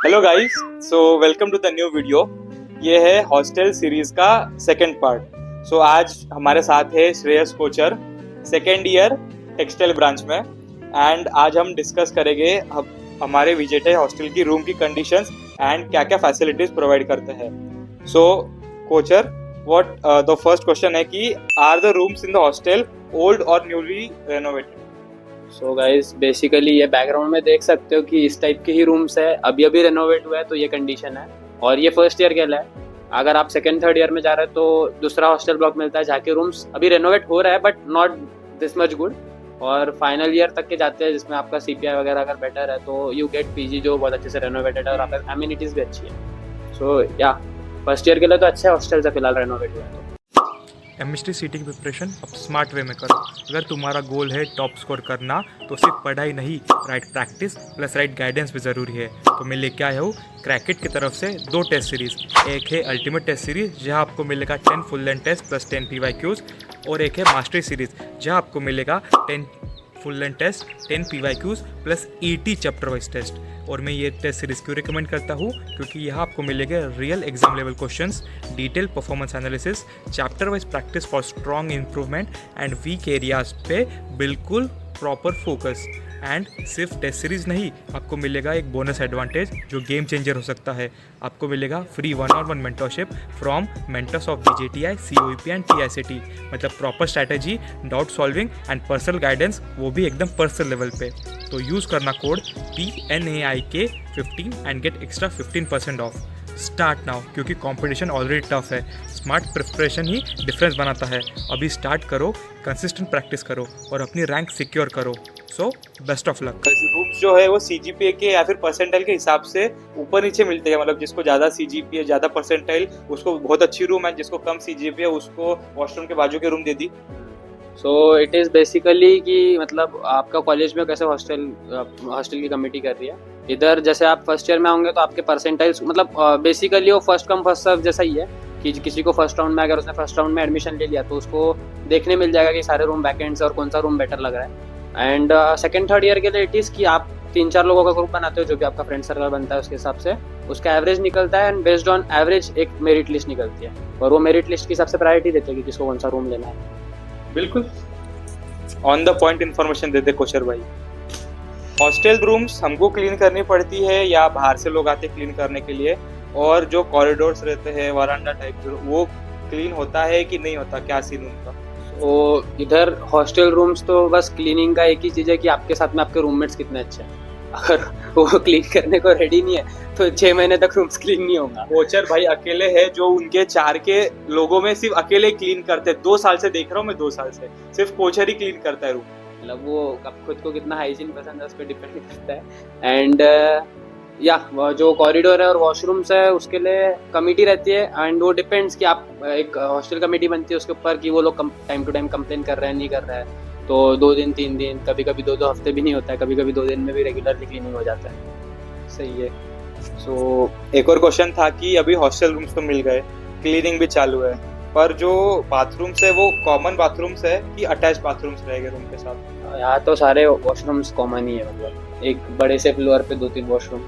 Hello guys, so welcome to the new video. ये है hostel series का second part. So आज हमारे साथ है Shreyas Kochar, second year textile branch में। एंड आज हम डिस्कस करेंगे हमारे विजिट है हॉस्टल की रूम की कंडीशंस एंड क्या क्या फैसिलिटीज प्रोवाइड करते हैं। So Kochar, what the first question है कि are the rooms in the hostel old और newly renovated? So guys, basically ये बैकग्राउंड में देख सकते हो कि इस टाइप के ही रूम्स है, अभी अभी रेनोवेट हुआ है तो ये कंडीशन है। और ये फर्स्ट ईयर के लिए है। अगर आप सेकंड थर्ड ईयर में जा रहे हो तो दूसरा हॉस्टल ब्लॉक मिलता है जहाँ के रूम्स अभी रेनोवेट हो रहा है but not this much good. और फाइनल ईयर तक के जाते हैं जिसमें आपका CPI वगैरह अगर बेटर है तो यू गेट PG जो बहुत अच्छे से रेनोवेटेड है और आपका एमिनिटीज भी अच्छी है। सो या फर्स्ट ईयर के लिए तो अच्छा है हॉस्टल से फिलहाल रेनोवेट हुआ है। केमिस्ट्री सीटी की प्रिपरेशन अब स्मार्ट वे में करो। अगर तुम्हारा गोल है टॉप स्कोर करना तो सिर्फ पढ़ाई नहीं, right practice plus right guidance भी ज़रूरी है। तो मैं लेके आया हूँ क्रैकेट की तरफ से 2 टेस्ट सीरीज़। एक है अल्टीमेट टेस्ट सीरीज़ जहाँ आपको मिलेगा 10 full length test plus 10 PYQs, और एक है मास्टरी सीरीज़ जहाँ आपको मिलेगा 10 फुल लेंथ टेस्ट 10 PYQs प्लस 80 चैप्टर वाइज टेस्ट। और मैं ये टेस्ट सीरीज़ क्यों रिकमेंड करता हूँ, क्योंकि यहाँ आपको मिलेगा real exam level questions, detail performance analysis, chapter wise practice for strong improvement and weak areas पे बिल्कुल प्रॉपर फोकस। एंड सिर्फ टेस्ट सीरीज़ नहीं, आपको मिलेगा एक बोनस एडवांटेज जो गेम चेंजर हो सकता है। आपको मिलेगा free 1-on-1 mentorship from mentors of VJTI, COEP and TICT। मतलब proper strategy, doubt solving and personal guidance, वो भी एकदम पर्सनल लेवल पे। तो यूज़ करना code PNAIK15 and get extra 15% of. Start now, क्योंकि कंपटीशन ऑलरेडी टफ है। Smart preparation ही difference बनाता है। अभी स्टार्ट करो, कंसिस्टेंट प्रैक्टिस करो और अपनी रैंक सिक्योर करो। So best of luck. Rooms जो है वो CGPA के या फिर परसेंटाइल के हिसाब से ऊपर नीचे मिलते हैं। मतलब जिसको ज़्यादा CGPA, ज़्यादा परसेंटाइल, उसको बहुत अच्छी रूम है। जिसको कम CGPA उसको वॉशरूम के बाजू के room they the. So it is basically कि मतलब आपका कॉलेज में कैसे हॉस्टल की कमेटी कर रही है। इधर जैसे आप फर्स्ट ईयर में होंगे तो आपके परसेंटाइल्स मतलब बेसिकली वो फर्स्ट कम फर्स्ट सर्व जैसा ही है कि किसी को फर्स्ट राउंड में अगर उसने फर्स्ट राउंड में एडमिशन ले लिया तो उसको देखने मिल जाएगा कि सारे रूम वैकेंट्स और कौन सा रूम बेटर लग रहा है। एंड सेकंड थर्ड ईयर के लिए इट इज़ कि आप 3-4 लोगों का ग्रुप बनाते हो जो भी आपका फ्रेंड सर्कल बनता है, उसके हिसाब से उसका एवरेज निकलता है एंड बेस्ड ऑन एवरेज एक मेरिट लिस्ट निकलती है और वो मेरिट लिस्ट के हिसाब से प्रायोरिटी देते हैं कि किसको कौन सा रूम लेना है। बिल्कुल ऑन द पॉइंट इन्फॉर्मेशन देते कोचर भाई। हॉस्टल रूम्स हमको क्लीन करनी पड़ती है या बाहर से लोग आते क्लीन करने के लिए? और जो कॉरिडोर्स रहते हैं, वरांडा टाइप, वो क्लीन होता है कि नहीं होता? क्या सीन उनका? तो इधर हॉस्टल रूम्स तो बस क्लीनिंग का एक ही चीज़ है कि आपके साथ में आपके रूममेट्स कितने अच्छे हैं। अगर वो क्लीन करने को रेडी नहीं है तो 6 महीने तक रूम्स क्लीन नहीं होगा। कोचर भाई अकेले है जो उनके 4 के लोगों में सिर्फ अकेले क्लीन करते हैं। 2 साल से देख रहा हूँ मैं, 2 साल से सिर्फ कोचर ही क्लीन करता है रूम। मतलब वो खुद को कितना हाइजीन पसंद है उस पर डिपेंड करता है। एंड या जो कॉरिडोर है और वॉशरूम्स है उसके लिए कमेटी रहती है एंड वो डिपेंड्स कि आप एक हॉस्टल कमेटी बनती है उसके ऊपर कि वो लोग टाइम टू टाइम कंप्लेन कर रहे हैं नहीं कर रहे हैं। तो 2 दिन 3 दिन, कभी कभी 2 हफ्ते भी नहीं होता है, कभी कभी 2 दिन में भी रेगुलरली क्लीनिंग हो जाता है। सही है। सो एक और क्वेश्चन था कि अभी हॉस्टल रूम्स तो मिल गए, क्लीनिंग भी चालू है, पर जो बाथरूम्स है वो कॉमन बाथरूम्स है कि अटैच बाथरूम्स रहेंगे रूम के साथ? यहाँ तो सारे वॉशरूम्स कॉमन ही है, मतलब एक बड़े से फ्लोर पे 2-3 वॉशरूम।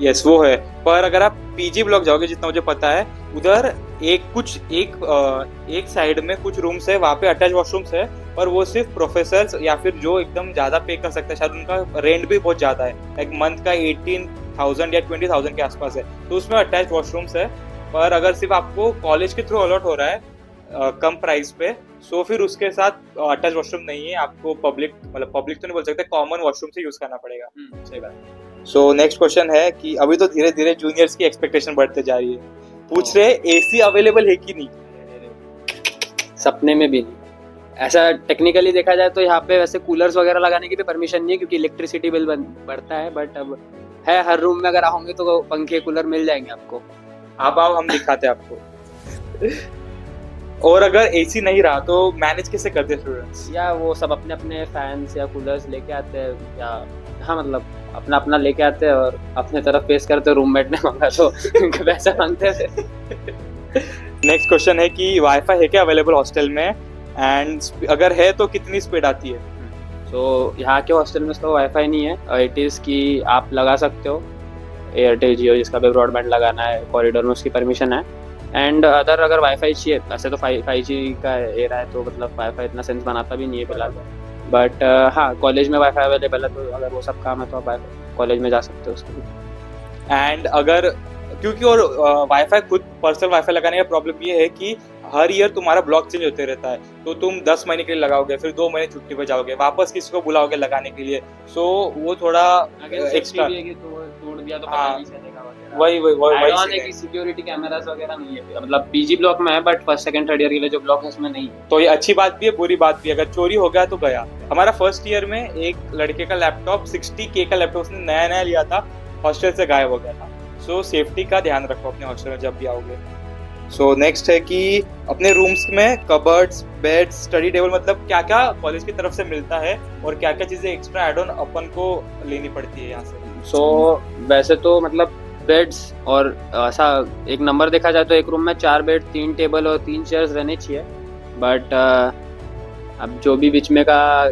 यस वो है, पर अगर आप PG ब्लॉक जाओगे, जितना मुझे पता है उधर एक साइड में कुछ रूम्स है, वहाँ पे अटैच वॉशरूम्स है, पर वो सिर्फ प्रोफेसर्स या फिर जो एकदम ज्यादा पे कर सकते हैं, शायद उनका रेंट भी बहुत ज्यादा है, एक मंथ का 18,000 या 20,000 के आसपास है, तो उसमें अटैच वॉशरूम्स है। पर अगर सिर्फ आपको कॉलेज के थ्रू अलॉट हो रहा है कम प्राइस पे, सो फिर उसके साथ अटैच वॉशरूम नहीं है, आपको पब्लिक तो नहीं बोल सकते, कॉमन वॉशरूम से यूज करना पड़ेगा। सही बात। सो नेक्स्ट क्वेश्चन है कि अभी तो धीरे धीरे जूनियर्स की एक्सपेक्टेशन बढ़ते जा रही है, पूछ रहे AC अवेलेबल है कि नहीं? सपने में भी नहीं। ऐसा टेक्निकली देखा जाए तो यहाँ पे वैसे कूलर्स वगैरह लगाने की भी परमिशन नहीं है क्योंकि इलेक्ट्रिसिटी बिल बढ़ता है, बट अब है हर रूम में अगर आओगे तो पंखे कूलर मिल जाएंगे आपको। आप आओ, हम दिखाते हैं आपको। और अगर AC नहीं रहा तो मैनेज कैसे करते स्टूडेंट्स? या वो सब अपने अपने फैंस या कूलर्स लेके आते हैं, या हाँ मतलब अपना अपना लेके आते हैं और अपने तरफ पेश करते। रूममेट ने मांगा तो पैसा मांगते हैं। नेक्स्ट क्वेश्चन है कि वाईफाई है क्या अवेलेबल हॉस्टल में, एंड अगर है तो कितनी स्पीड आती है? तो यहाँ के हॉस्टल में तो वाईफाई नहीं है। इट इज़ कि आप लगा सकते हो एयरटेल जियो जिसका भी ब्रॉडबैंड लगाना है कॉरिडोर में उसकी परमिशन है। एंड अदर अगर वाईफाई चाहिए, वैसे तो 5G का एरा है तो मतलब वाईफाई इतना सेंस बनाता भी नहीं है फिलहाल, बट हाँ कॉलेज में वाईफाई अवेलेबल है तो अगर वो सब काम है तो आप कॉलेज में जा सकते हो उसके लिए। एंड अगर क्योंकि और वाईफाई खुद पर्सनल वाईफाई लगाने का प्रॉब्लम ये है कि हर ईयर तुम्हारा ब्लॉक चेंज होते रहता है, तो तुम 10 महीने के लिए लगाओगे, फिर 2 महीने छुट्टी पे जाओगे, वापस किसी को बुलाओगे लगाने के लिए, सो वो थोड़ा एक्स्ट्रा तोड़ दिया तो हाँ, पता नहीं चलेगा वगैरह। वही है कि सिक्योरिटी कैमरास वगैरह नहीं है, मतलब पीजी ब्लॉक में है but first second third year के लिए जो ब्लॉक है उसमें नहीं है। तो ये अच्छी बात भी है, बुरी बात भी है। अगर चोरी हो गया तो गया। हमारा फर्स्ट ईयर में एक लड़के का लैपटॉप 60K का लैपटॉप उसने नया नया लिया था, हॉस्टल से गायब हो गया था। सो सेफ्टी का ध्यान रखो अपने हॉस्टल में जब भी आओगे। सो नेक्स्ट है कि अपने रूम्स में कबर्ड्स, बेड, स्टडी टेबल, मतलब क्या क्या कॉलेज की तरफ से मिलता है और क्या क्या चीजें एक्स्ट्रा एड ऑन अपन को लेनी पड़ती है यहाँ से। सो वैसे तो मतलब बेड्स और ऐसा एक नंबर देखा जाए तो एक रूम में 4 बेड, 3 टेबल और 3 चेयर्स रहने चाहिए, बट अब जो भी बीच में का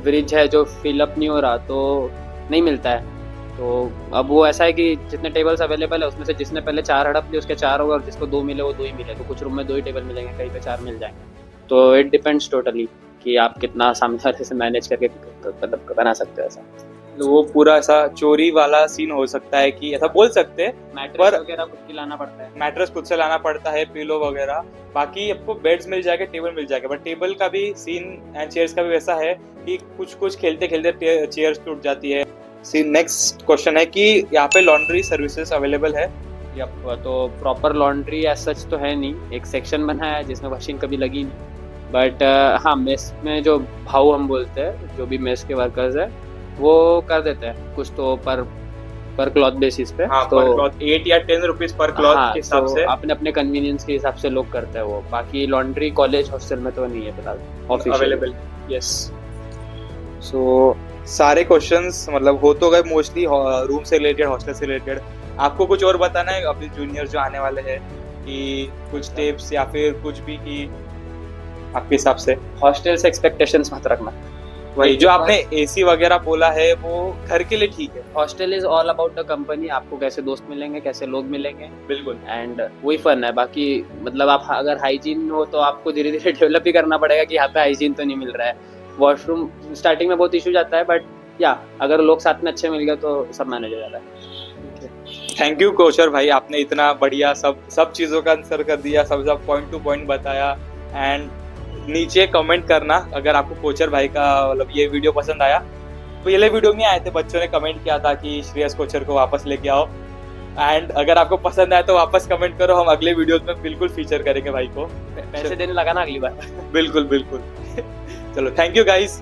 ब्रिज है जो फिलअप नहीं हो रहा तो नहीं मिलता है। तो अब वो ऐसा है कि जितने टेबल्स अवेलेबल है उसमें से जिसने पहले 4 हड़प लिए उसके 4 होगा और जिसको 2 मिले वो 2 ही मिले, तो कुछ रूम में 2 ही टेबल मिलेंगे, कहीं पे 4 मिल जाएंगे। तो इट डिपेंड्स टोटली कि आप कितना सामने वाले से मैनेज करके मतलब बना सकते हो ऐसा। तो वो पूरा ऐसा चोरी वाला सीन हो सकता है कि ऐसा बोल सकते हैं। मैट्रेस वगैरह खुद की लाना पड़ता है, मैट्रेस खुद से लाना पड़ता है, पिलो वगैरह, बाकी आपको बेड्स मिल जाएगा, टेबल मिल जाएगा, बट टेबल का भी सीन एंड चेयर्स का भी वैसा है कि कुछ खेलते खेलते चेयर्स टूट जाती है। नेक्स्ट क्वेश्चन है कि यहाँ पे लॉन्ड्री सर्विसेज अवेलेबल है? तो प्रॉपर लॉन्ड्री एज सच तो है नहीं, एक सेक्शन बना है जिसमें मशीन कभी लगी नहीं, बट हाँ मेस में जो भाव हम बोलते हैं, जो भी मेस के वर्कर्स है वो कर देते हैं कुछ तो पर क्लॉथ बेसिस पे। हाँ, तो पर क्लॉथ 8 या 10 रुपीज पर क्लॉथ हाँ, के हिसाब से अपने अपने कन्वीनियंस के हिसाब से लोग करते हैं वो। बाकी लॉन्ड्री कॉलेज हॉस्टल में तो नहीं है फिलहाल अवेलेबल। यस, सो सारे क्वेश्चंस मतलब हो तो गए मोस्टली रूम से रिलेटेड, हॉस्टल से रिलेटेड। आपको कुछ और बताना है अपने जूनियर जो आने वाले हैं कि कुछ टिप्स या फिर कुछ भी कि आपके हिसाब से? हॉस्टल से एक्सपेक्टेशंस मत रखना। वही जो आपने एसी वगैरह बोला है वो घर के लिए ठीक है। Hostel is all about the company, आपको कैसे दोस्त मिलेंगे, कैसे लोग मिलेंगे, बिल्कुल, एंड वही फन है। बाकी मतलब आप अगर हाइजीन हो तो आपको धीरे धीरे डेवलप ही करना पड़ेगा कि यहाँ पे हाइजीन तो नहीं मिल रहा है। वॉशरूम स्टार्टिंग में बहुत इशू जाता है, बट या अगर लोग साथ में अच्छे मिल गए तो सब मैनेज हो जाता है। थैंक यू कोचर भाई, आपने इतना बढ़िया सब चीज़ों का आंसर कर दिया, सब पॉइंट टू पॉइंट बताया। एंड नीचे कमेंट करना अगर आपको कोचर भाई का मतलब ये वीडियो पसंद आया। पहले वीडियो में आए थे बच्चों ने कमेंट किया था कि श्रेयस कोचर को वापस लेके आओ, एंड अगर आपको पसंद आया तो वापस कमेंट करो, हम अगले वीडियोस में बिल्कुल फीचर करेंगे भाई को। पैसे देने लगा ना अगली बार। बिल्कुल बिल्कुल। चलो, थैंक यू गाइस।